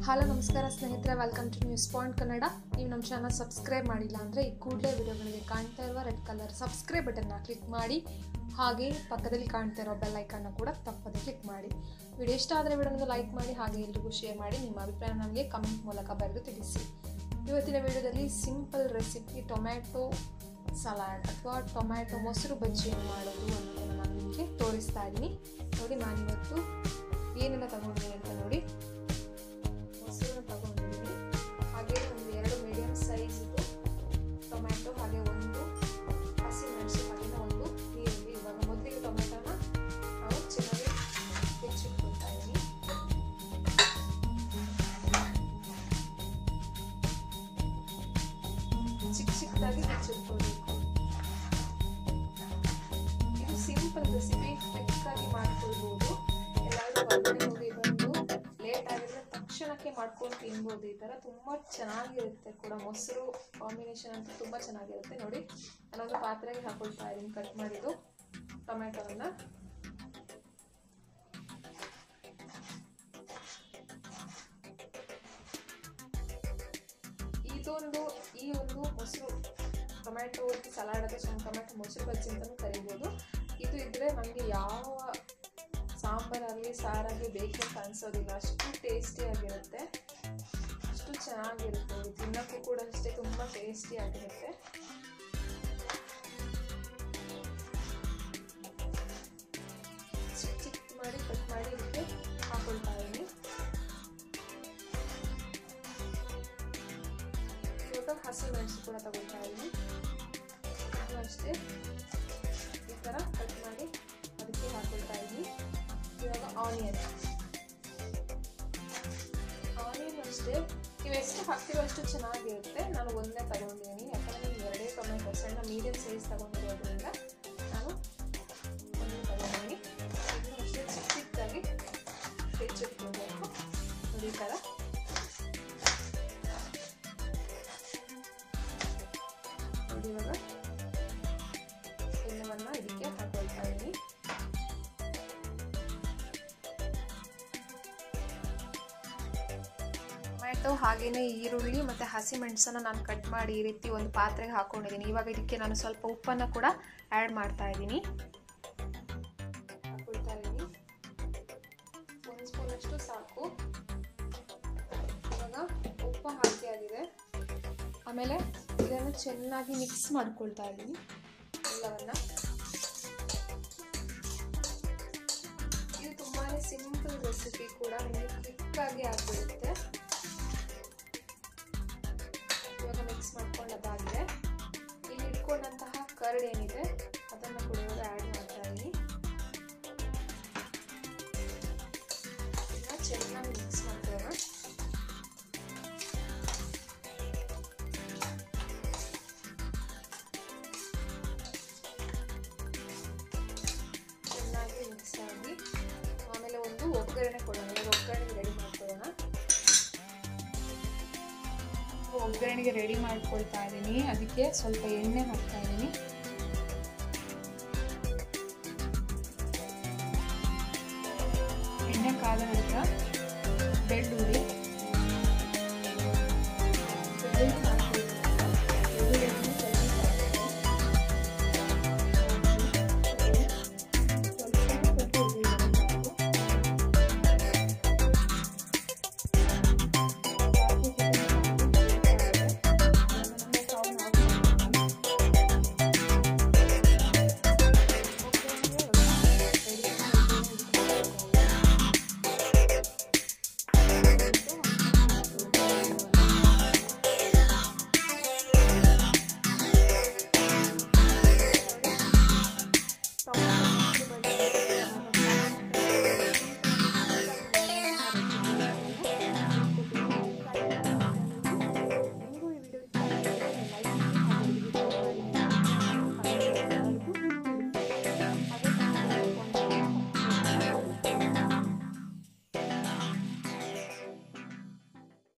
Hello ನಮಸ್ಕಾರ ಸ್ನೇಹಿತರೆ, welcome to news point Kannada. ನೀವು ನಮ್ಮ ಚಾನಲ್ ಸಬ್ಸ್ಕ್ರೈಬ್ ಮಾಡಿಲ್ಲ ಅಂದರೆ ಈ ಕೂಡಲೇ ವಿಡಿಯೋಗಳಿಗೆ ಕಾಣ್ತಾ ಇರುವ ರೆಡ್ ಕಲರ್ ಸಬ್ಸ್ಕ್ರೈಬ್ ಬಟನ್ನ ಕ್ಲಿಕ್ ಮಾಡಿ, ಹಾಗೆ ಪಕ್ಕದಲ್ಲಿ ಕಾಣ್ತಾ ಇರೋ ಬೆಲ್ ಐಕನ್ನ ಕೂಡ ತಪ್ಪದೆ ಕ್ಲಿಕ್ ಮಾಡಿ. ವಿಡಿಯೋ ಇಷ್ಟ ಆದರೆ ವಿಡಿಯೋನ ಲೈಕ್ ಮಾಡಿ, ಹಾಗೆ ಎಲ್ರಿಗೂ ಶೇರ್ ಮಾಡಿ. ನಿಮ್ಮ ಅಭಿಪ್ರಾಯ ನಮಗೆ ಕಮೆಂಟ್ ಮೂಲಕ ಬರೆದು ತಿಳಿಸಿ. ಇವತ್ತಿನ ವಿಡಿಯೋದಲ್ಲಿ ಸಿಂಪಲ್ ರೆಸಿಪಿ ಟೊಮ್ಯಾಟೊ ಸಲಾಡ್ ಅಥವಾ ಟೊಮ್ಯಾಟೊ ಮೊಸರು ಬಜ್ಜಿಯನ್ನು ಮಾಡೋದು ಅನ್ನೋದನ್ನು ನಾನು ನಿಮಗೆ ತೋರಿಸ್ತಾ ಇದ್ದೀನಿ. ನೋಡಿ, ನಾನಿವತ್ತು ಏನೆಲ್ಲ ತಗೊಂಡಿದ್ದೀನಿ ಅಂತ ನೋಡಿ. ಮೊಸರನ್ನು ತಗೊಂಡಿದ್ದೀನಿ, ಹಾಗೆ ಒಂದು 2 ಮೀಡಿಯಂ ಸೈಜ್ ಟೊಮ್ಯಾಟೊ, ಹಾಗೆ ಒಂದು ಹಸಿಮೆಣಸು, ಹಾಗೆ ಒಂದು ಈರುಳ್ಳಿ. ಇವಾಗ ಮೊದಲಿಗೆ ಟೊಮ್ಯಾಟೋನ ನಾವು ಚೆನ್ನಾಗಿ ಹೆಚ್ಚಿಟ್ಕೊಳ್ತಾ ಇದ್ದೀನಿ. ಚಿಕ್ಕದಾಗಿ ಹೆಚ್ಚಿಟ್ಕೊಳ್ಬೇಕು. ಇದು ಸಿಂಪಲ್ ರೆಸಿಪಿ, ಕ್ವಿಕ್ಕಾಗಿ ಮಾಡ್ಕೊಳ್ಬೋದು. ಎಲ್ಲಾದ್ರೂ ಹೊರಗಡೆ ಹೋಗಿ ಬಂದು ಲೇಟ್ ಆಗಿದ್ರೆ ತಕ್ಷಣಕ್ಕೆ ಮಾಡ್ಕೊಂಡು ತಿನ್ಬೋದು. ಈ ಥರ ತುಂಬ ಚೆನ್ನಾಗಿರುತ್ತೆ ಕೂಡ. ಮೊಸರು ಕಾಂಬಿನೇಷನ್ ಅಂತೂ ತುಂಬ ಚೆನ್ನಾಗಿರುತ್ತೆ. ನೋಡಿ, ನಾನೊಂದು ಪಾತ್ರೆಗೆ ಹಾಕೊಳ್ತಾ ಇದ್ದೀನಿ ಕಟ್ ಮಾಡಿದ್ದು ಟೊಮ್ಯಾಟೋವನ್ನು. ಈ ಒಂದು ಮೊಸರು ಟೊಮ್ಯಾಟೊ ಸಲಾಡ್ ಅಥವಾ ಟೊಮ್ಯಾಟೊ ಮೊಸರು ಬಜ್ಜಿ ಅಂತಲೂ ಕರಿಬೋದು. ಇದು ಇದ್ದರೆ ನಮಗೆ ಯಾವ ಸಾಂಬಾರಾಗಲಿ ಸಾರಾಗಲಿ ಬೇಕಂತ ಅನಿಸೋದಿಲ್ಲ. ಅಷ್ಟು ಟೇಸ್ಟಿಯಾಗಿರುತ್ತೆ, ಅಷ್ಟು ಚೆನ್ನಾಗಿರುತ್ತೆ. ತಿನ್ನೋಕ್ಕೂ ಕೂಡ ಅಷ್ಟೇ ತುಂಬ ಟೇಸ್ಟಿಯಾಗಿರುತ್ತೆ. ಚಿಕ್ಕ ಮಾಡಿ ಕಟ್ ಮಾಡಿ ಇದಕ್ಕೆ ಹಾಕೊಳ್ತಾ ಇದ್ದೀನಿ. ಇವಾಗ ಹಸಿಮೆಣಸು ಕೂಡ ತಗೊಳ್ತಾ ಇದ್ದೀನಿ. ಅಷ್ಟೇ ಈ ಥರ ಕಟ್ ಮಾಡಿ ಅದಕ್ಕೆ ಹಾಕೊಳ್ತಾ ಇದ್ದೀನಿ. ಇವಾಗ ಆನಿಯನ್ ಅಷ್ಟೇ, ನೀವು ಎಷ್ಟು ಹಾಕ್ತಿರೋ ಅಷ್ಟು ಚೆನ್ನಾಗಿರುತ್ತೆ. ನಾನು ಒಂದೇ ತಗೊಂಡಿದ್ದೀನಿ, ಯಾಕಂದರೆ ನಾನು 2 ಟೊಮೆಟೊ ಸಣ್ಣ ಮೀಡಿಯಂ ಸೈಜ್ ತಗೊಂಡಿರೋದ್ರಿಂದ ನಾನು ಒಂದೇ ತಗೊಂಡಿದ್ದೀನಿ. ಇದನ್ನು ಅಷ್ಟೇ ಚಿಕ್ಕದಾಗಿ ಹೆಚ್ಚಿಟ್ಕೊಳ್ಬೇಕು. ನೋಡಿ, ಈ ಥರ ನೋಡಿ. ಇವಾಗ ಎಲ್ಲವನ್ನು ಇದಕ್ಕೆ ಹಾಕೊಳ್ತಾ ಇದ್ದೀನಿ. ಟೊಮ್ಯಾಟೊ ಹಾಗೆಯೇ ಈರುಳ್ಳಿ ಮತ್ತು ಹಸಿಮೆಣಸನ್ನು ನಾನು ಕಟ್ ಮಾಡಿ ಈ ರೀತಿ ಒಂದು ಪಾತ್ರೆಗೆ ಹಾಕೊಂಡಿದ್ದೀನಿ. ಇವಾಗ ಇದಕ್ಕೆ ನಾನು ಸ್ವಲ್ಪ ಉಪ್ಪನ್ನು ಕೂಡ ಆ್ಯಡ್ ಮಾಡ್ತಾ ಇದ್ದೀನಿ. ಹಾಕೊಳ್ತಾ ಇದ್ದೀನಿ, 1 ಸ್ಪೂನಷ್ಟು ಸಾಕು. ಇವಾಗ ಉಪ್ಪು ಹಾಕಿ ಆಗಿದೆ. ಆಮೇಲೆ ಇದನ್ನು ಚೆನ್ನಾಗಿ ಮಿಕ್ಸ್ ಮಾಡ್ಕೊಳ್ತಾ ಇದ್ದೀನಿ ಎಲ್ಲವನ್ನು. ಇದು ತುಂಬಾ ಸಿಂಪಲ್ ರೆಸಿಪಿ ಕೂಡ, ನಿಮಗೆ ಕ್ವಿಕ್ಕಾಗಿ ಆಗಿಬಿಡುತ್ತೆ. ಇವಾಗ ಮಿಕ್ಸ್ ಮಾಡ್ಕೊಂಡಾಗಿದೆ. ಇಲ್ಲಿ ಇಟ್ಕೊಂಡಂತಹ ಕರ್ಡ್ ಏನಿದೆ ಅದನ್ನು ಕೂಡ ಇವಾಗ ಆ್ಯಡ್ ಮಾಡ್ತಾ ಇದ್ದೀನಿ. ಈಗ ಚೆನ್ನಾಗಿ ಮಿಕ್ಸ್ ಮಾಡ್ಕೊಳ್ಳೋಣ. ಚೆನ್ನಾಗಿ ಮಿಕ್ಸ್ ಆಗಿ ಆಮೇಲೆ ಒಂದು ಒಗ್ಗರಣೆ ಕೊಡೋಣ. ಒಗ್ಗರಣೆಗೆ ರೆಡಿ ಮಾಡ್ಕೊಳ್ಳೋಣ. ಒಗ್ಗರಣೆಗೆ ರೆಡಿ ಮಾಡ್ಕೊಳ್ತಾ ಇದ್ದೀನಿ. ಅದಕ್ಕೆ ಸ್ವಲ್ಪ ಎಣ್ಣೆ ಹಾಕ್ತಾ ಇದ್ದೀನಿ. ಎಣ್ಣೆ ಕಾದ ನಂತರ ಬೆಳ್ಳುಳ್ಳಿ